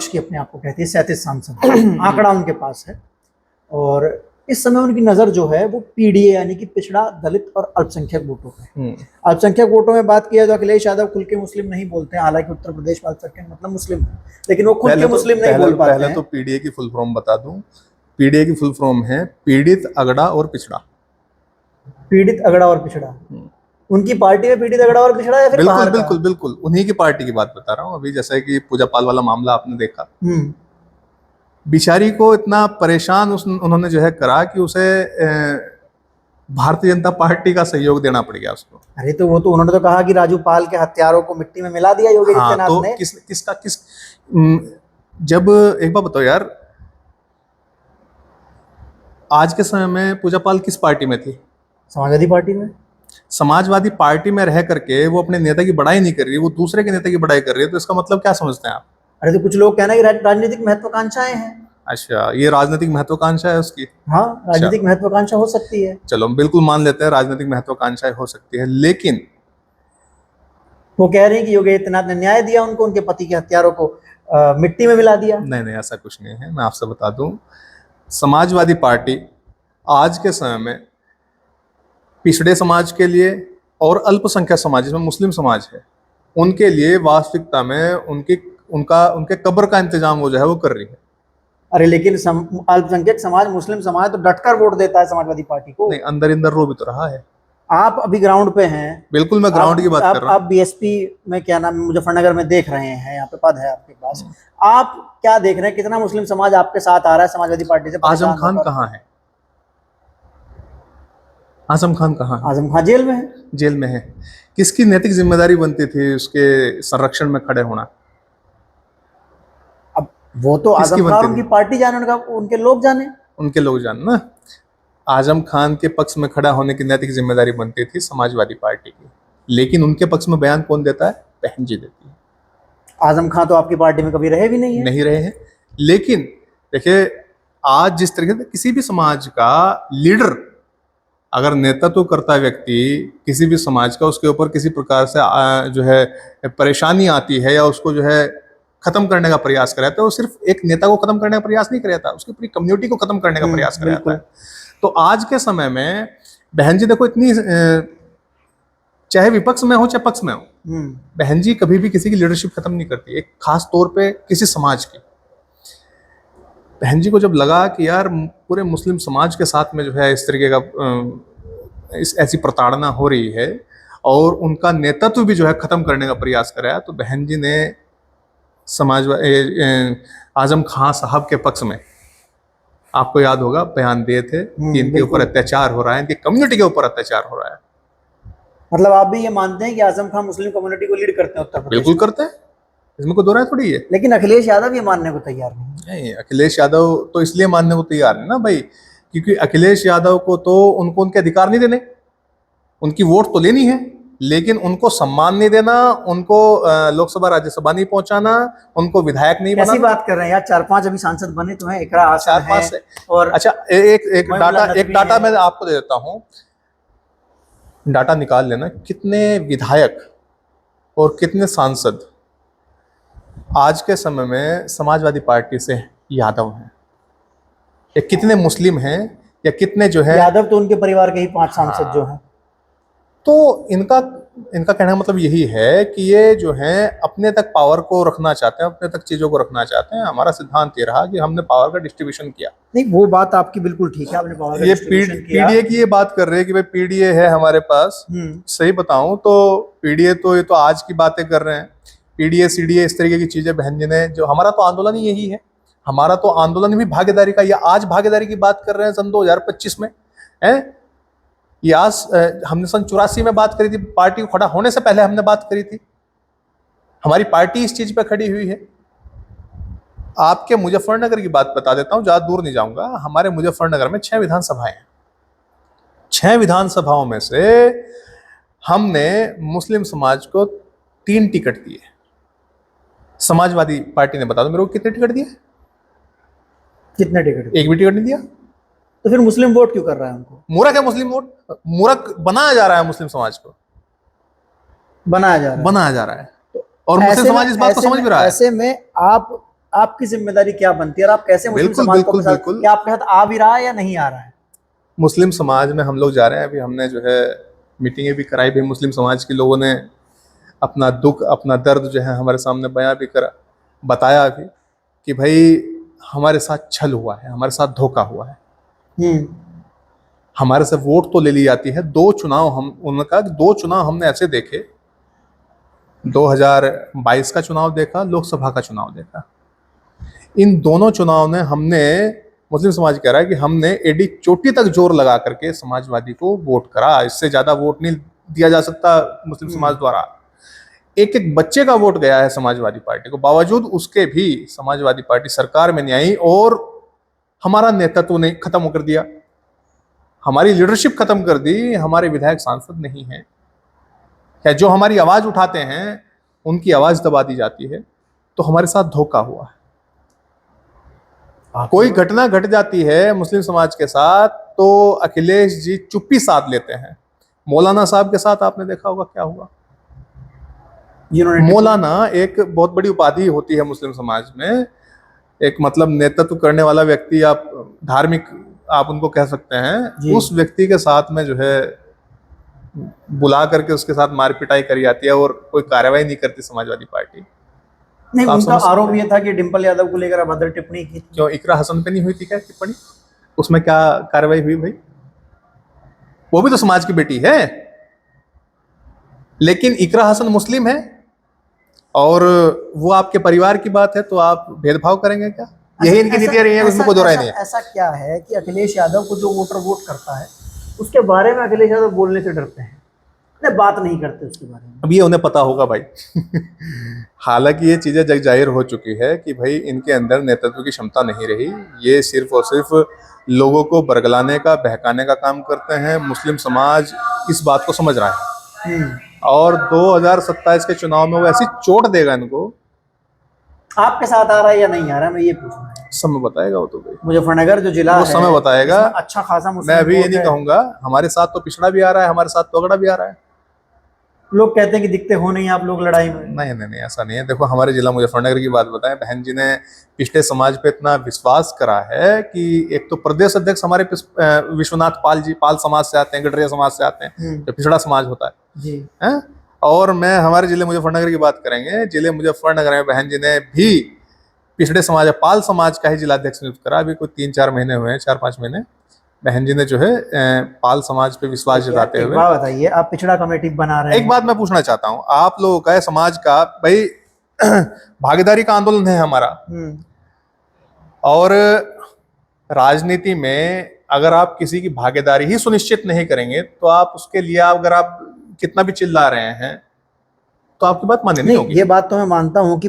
विपक्ष की अपने आप को कहती है, 37 सांसद आंकड़ा उनके पास है। और इस समय उनकी नज़र जो है वो पीडीए यानी कि पिछड़ा, दलित और अल्पसंख्यक वोटों पे। अल्पसंख्यक वोटों में बात किया तो अखिलेश यादव खुल के मुस्लिम नहीं बोलते हैं, हालांकि उत्तर प्रदेश में अल्पसंख्यक मतलब मुस्लिम है, लेकिन वो खुल के मुस्लिम नहीं बोल पाते हैं। पहले तो पीडीए की फुल फॉर्म बता दूं। पीडीए की फुल फॉर्म है पीड़ित, अगड़ा और पिछड़ा। पीड़ित, अगड़ा और पिछड़ा। उनकी पार्टी में पीड़ित, अगड़ा और पिछड़ा या फिर बिल्कुल बाहर का? बिल्कुल बिल्कुल उन्हीं की पार्टी की बात बता रहा हूँ। अभी जैसे कि पूजा पाल वाला मामला आपने देखा, बिचारी को इतना परेशान उन्होंने जो है करा कि उसे भारतीय जनता पार्टी का सहयोग देना पड़ गया उसको। अरे तो वो तो उन्होंने तो कहा कि राजू पाल के हत्यारों को मिट्टी में मिला दिया योगी आदित्यनाथ ने। जब एक बात बताओ यार, आज के समय में पूजा पाल किस पार्टी में थी? समाजवादी पार्टी में। समाजवादी पार्टी में रह करके वो अपने नेता की बड़ाई नहीं कर रही, वो दूसरे के नेता की बड़ाई कर रही है, तो इसका मतलब क्या समझते हैं आप? अरे तो कुछ लोग कहना है कि राजनीतिक महत्वाकांक्षाएं हैं। अच्छा, ये राजनीतिक महत्वाकांक्षा है उसकी? हाँ, राजनीतिक महत्वाकांक्षा हो सकती है। चलो हम बिल्कुल मान लेते हैं राजनीतिक महत्वाकांक्षाएं हो सकती है, लेकिन वो कह रहे हैं कि योगी आदित्यनाथ ने न्याय दिया उनको, उनके पति के हत्यारों को मिट्टी में मिला दिया। नहीं नहीं, ऐसा कुछ नहीं है। मैं आपसे बता दूं, समाजवादी पार्टी आज के समय में पिछड़े समाज के लिए और अल्पसंख्यक समाज जिसमें मुस्लिम समाज है, उनके लिए वास्तविकता में उनके कब्र का इंतजाम वो जो है वो कर रही है। अरे लेकिन अल्पसंख्यक समाज, मुस्लिम समाज तो डटकर वोट देता है समाजवादी पार्टी को। नहीं, अंदर अंदर रो भी तो रहा है। आप अभी ग्राउंड पे हैं। बिल्कुल, मैं ग्राउंड की बात कर रहा हूँ। आप बीएसपी में क्या नाम मुजफ्फरनगर में देख रहे हैं, यहाँ पे पद है आपके पास, आप क्या देख रहे हैं? कितना मुस्लिम समाज आपके साथ आ रहा है समाजवादी पार्टी से? आजम खान कहाँ है? आजम खान कहाँ है? आजम खान जेल में है। जेल में है। किसकी नैतिक जिम्मेदारी बनती थी उसके संरक्षण में खड़े होना? अब वो तो आजम खान उनकी पार्टी जाने, उनके लोग जाने, उनके लोग जाने ना। आजम खान के पक्ष में खड़ा होने की नैतिक जिम्मेदारी बनती थी समाजवादी पार्टी की, लेकिन उनके पक्ष में बयान कौन देता है? बहन जी देती है। आजम खान तो आपकी पार्टी में कभी रहे भी नहीं है। नहीं रहे हैं, लेकिन देखिए आज जिस तरीके से किसी भी समाज का लीडर अगर नेतृत्व करता है व्यक्ति किसी भी समाज का, उसके ऊपर किसी प्रकार से जो है परेशानी आती है या उसको जो है खत्म करने का प्रयास कराता है, तो वो सिर्फ एक नेता को खत्म करने का प्रयास नहीं कराता, उसकी पूरी कम्युनिटी को खत्म करने का प्रयास कराता है। तो आज के समय में बहन जी देखो, इतनी चाहे विपक्ष में हो चाहे पक्ष में हो, बहन जी कभी भी किसी की लीडरशिप खत्म नहीं करती, एक खास तौर पे किसी समाज की। बहन जी को जब लगा कि यार पूरे मुस्लिम समाज के साथ में जो है इस तरीके का ऐसी प्रताड़ना हो रही है और उनका नेतृत्व भी जो है खत्म करने का प्रयास कराया, तो बहन जी ने आजम खान साहब के पक्ष में, आपको याद होगा, बयान दिए थे कि इनके ऊपर अत्याचार हो रहा है, इनकी कम्युनिटी के ऊपर अत्याचार हो रहा है। मतलब आप भी ये मानते हैं कि आजम खान मुस्लिम कम्युनिटी को लीड करते हैं उत्तर प्रदेश? बिल्कुल करते हैं, इसमें कोई दो राय थोड़ी है। लेकिन अखिलेश यादव ये मानने को तैयार नहीं। अखिलेश यादव तो इसलिए मानने को तैयार है ना भाई, क्योंकि अखिलेश यादव को तो उनको उनके अधिकार नहीं देने, उनकी वोट तो लेनी है, लेकिन उनको सम्मान नहीं देना, उनको लोकसभा राज्यसभा नहीं पहुंचाना, उनको विधायक नहीं बनाना। कैसी बात कर रहे हैं यार? 4-5 अभी सांसद बने तो हैं, इकरा आसन है। और अच्छा, एक डाटा मैं आपको दे देता हूं, डाटा निकाल लेना, कितने विधायक और कितने सांसद आज के समय में समाजवादी पार्टी से यादव हैं, या कितने मुस्लिम हैं, या कितने जो है यादव तो उनके परिवार के ही 5 सांसद जो हैं। तो इनका कहने का मतलब यही है कि ये जो है अपने तक पावर को रखना चाहते हैं, अपने तक चीजों को रखना चाहते हैं। हमारा सिद्धांत ये रहा कि हमने पावर का डिस्ट्रीब्यूशन किया। नहीं, वो बात आपकी बिल्कुल ठीक है, आपने पावर का डिस्ट्रीब्यूशन किया। पीडीए की ये बात कर रहे हैं कि भाई पीडीए है हमारे पास। सही बताऊं तो पीडीए तो ये तो आज की बातें कर रहे हैं, पीडीए सीडीए इस तरीके की चीजें बहन जी ने, जो हमारा तो आंदोलन ही यही है, हमारा तो आंदोलन भी भागीदारी का। या आज भागीदारी की बात कर रहे हैं सन 2025 में है, ये आज हमने सन 84 में बात करी थी, पार्टी को खड़ा होने से पहले हमने बात करी थी, हमारी पार्टी इस चीज पे खड़ी हुई है। आपके मुजफ्फरनगर की बात बता देता हूं, ज्यादा दूर नहीं जाऊंगा। हमारे मुजफ्फरनगर में 6 विधानसभाएं हैं। 6 विधानसभाओं में से हमने मुस्लिम समाज को 3 टिकट दिए। समाजवादी पार्टी ने, बता दो मेरे को, कितने टिकट दिए? कितने टिकट? एक भी टिकट नहीं दिया। तो फिर मुस्लिम वोट क्यों कर रहा है उनको? मूर्ख है मुस्लिम वोट, मूर्ख बनाया जा रहा है, मुस्लिम समाज को बनाया जा रहा है। और मुस्लिम समाज इस बात को समझ भी रहा है। ऐसे में आप आपकी जिम्मेदारी क्या बनती है और आप कैसे मुस्लिम बिल्कुल, समाज को बिल्कुल, अपने साथ, बिल्कुल। क्या आपके साथ आ भी रहा है या नहीं आ रहा है? मुस्लिम समाज में हम लोग जा रहे हैं, अभी हमने जो है मीटिंगें भी कराई भी, मुस्लिम समाज के लोगों ने अपना दुख अपना दर्द जो है हमारे सामने बयां भी करा, बताया भी कि भाई हमारे साथ छल हुआ है, हमारे साथ धोखा हुआ है, हमारे से वोट तो ले ली जाती है। दो चुनाव हम उन्होंने कहा कि दो चुनाव हमने ऐसे देखे, 2022 का चुनाव देखा, लोकसभा का चुनाव देखा। इन दोनों चुनाव ने हमने, मुस्लिम समाज कह रहा है कि हमने एडी चोटी तक जोर लगा करके समाजवादी को वोट करा, इससे ज्यादा वोट नहीं दिया जा सकता मुस्लिम समाज द्वारा। एक एक बच्चे का वोट गया है समाजवादी पार्टी को, बावजूद उसके भी समाजवादी पार्टी सरकार में नहीं आई और हमारा नेतृत्व ने खत्म कर दिया, हमारी लीडरशिप खत्म कर दी, हमारे विधायक सांसद नहीं है, या जो हमारी आवाज उठाते हैं उनकी आवाज दबा दी जाती है। तो हमारे साथ धोखा हुआ है। कोई घटना घट जाती है मुस्लिम समाज के साथ तो अखिलेश जी चुप्पी साध लेते हैं। मौलाना साहब के साथ आपने देखा होगा क्या हुआ। मौलाना एक बहुत बड़ी उपाधि होती है मुस्लिम समाज में, एक मतलब नेतृत्व करने वाला व्यक्ति, आप धार्मिक आप उनको कह सकते हैं। उस व्यक्ति के साथ में जो है बुला करके उसके साथ मार पिटाई करी जाती है और कोई कार्रवाई नहीं करती समाजवादी पार्टी। नहीं, उनका आरोप ये था कि डिंपल यादव को लेकर अभद्र टिप्पणी की। क्यों इकरा हसन पे नहीं हुई थी क्या टिप्पणी? उसमें क्या कार्रवाई हुई भाई? वो भी तो समाज की बेटी है। लेकिन इकरा हसन मुस्लिम है और वो आपके परिवार की बात है, तो आप भेदभाव करेंगे क्या? यही इनकी नीतियां रही है, उसमें कोई दो राय नहीं है। ऐसा क्या है कि अखिलेश यादव को जो वोटर वोट करता है उसके बारे में अखिलेश यादव बोलने से डरते हैं, बात नहीं करते उसके बारे में? अब ये उन्हें पता होगा भाई। हालांकि ये चीजें जग जाहिर हो चुकी है कि भाई इनके अंदर नेतृत्व की क्षमता नहीं रही, ये सिर्फ और सिर्फ लोगों को बरगलाने का बहकाने का काम करते हैं। मुस्लिम समाज इस बात को समझ रहा है और 2027 के चुनाव में वो ऐसी चोट देगा इनको। आपके साथ आ रहा है या नहीं आ रहा है, मैं ये पूछ रहा हूँ। समय बताएगा वो तो भाई, मुजफ्फरनगर जो जिला वो है समय बताएगा। अच्छा खासा मैं अभी ये नहीं कहूंगा हमारे साथ तो पिछड़ा भी आ रहा है, हमारे साथ तो अगड़ा भी आ रहा है। लोग कहते हैं कि दिखते हो नहीं आप लोग लड़ाई में। नहीं नहीं नहीं, ऐसा नहीं है। देखो हमारे जिला मुजफ्फरनगर की बात बताएं, बहन जी ने पिछड़े समाज पे इतना विश्वास करा है कि एक तो प्रदेश अध्यक्ष हमारे विश्वनाथ पाल जी पाल समाज से आते हैं, गडरिया समाज से आते हैं, जो पिछड़ा समाज होता है जी। और मैं हमारे जिले मुजफ्फरनगर की बात करेंगे, जिले मुजफ्फरनगर में बहन जी ने भी पिछड़े समाज पाल समाज का ही जिलाध्यक्ष नियुक्त करा। अभी कोई 3-4 महीने हुए हैं, 4-5 महीने। बहन जी ने जो है पाल समाज पे विश्वास जताते हुए। बात बताइए, आप पिछड़ा कमेटी बना रहे हैं। एक बात मैं पूछना चाहता हूँ, आप लोगों का समाज का भाई भागीदारी का आंदोलन है हमारा, और राजनीति में अगर आप किसी की भागीदारी ही सुनिश्चित नहीं करेंगे तो आप उसके लिए अगर आप कितना भी चिल्ला रहे हैं तो आपकी बात माननी नहीं होगी। ये बात तो मैं मानता हूँ कि